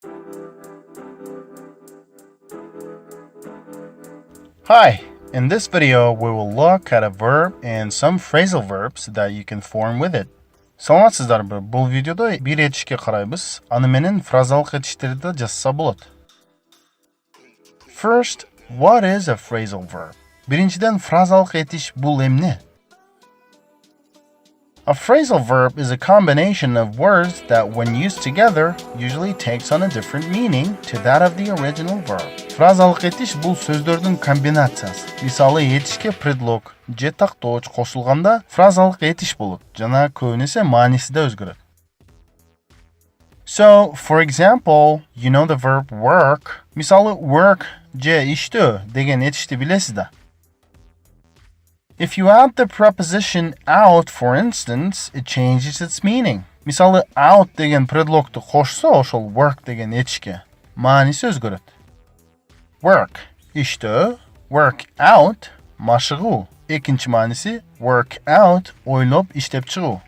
Hi, in this video we will look at a verb and some phrasal verbs that you can form with it. Саламатсыздарбы? Бұл видеода бир этишке карайбыз. Аны менен фразалык этиштерди жазса болот. First, what is a phrasal verb? Биринчиден, фразалык этиш бул эмне? A phrasal verb is a combination of words that, when used together, usually takes on a different meaning to that of the original verb. Фразалык этиш бул сөздөрдүн комбинациясы. Мисалы, этишке предлог же тактооч кошулганда фразалык этиш болот жана көбүнесе мааниси да өзгөрөт. So, for example, you know the verb work. Мисалы, work же иштөө деген этишти билесиз да. If you add the preposition out, for instance, it changes its meaning. Мисалы, out деген предлогду кошсо, ошол work деген этишке мааниси өзгөрөт. Work иштөө, work out машыгуу. Экинчи мааниси work out ойлоп иштеп чыгуу.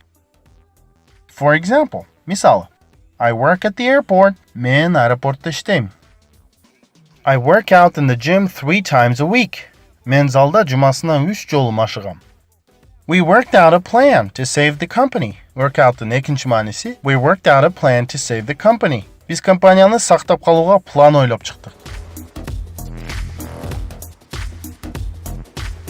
For example, мисалы, I work at the airport. Мен аэропортто иштейм. I work out in the gym 3 times a week. Мен залда жумасына 3 жолу машыгам. We worked out a plan to save the company. Work out'ın экинчи мааниси we worked out a plan to save the company. Биз компанияны сактап калууга план ойлоп чыктык.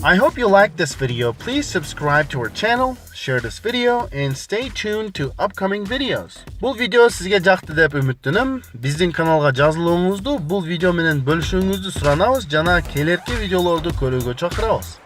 I hope you liked this video. Please subscribe to our channel, share this video, and stay tuned to upcoming videos. Бұл видео сізге жақты деп үміттенем. Біздің каналға жазылуыңызды, бұл видео менен бөлішүүңүздү суранабыз жана келерки видеолорду көрүүгө чакырабыз.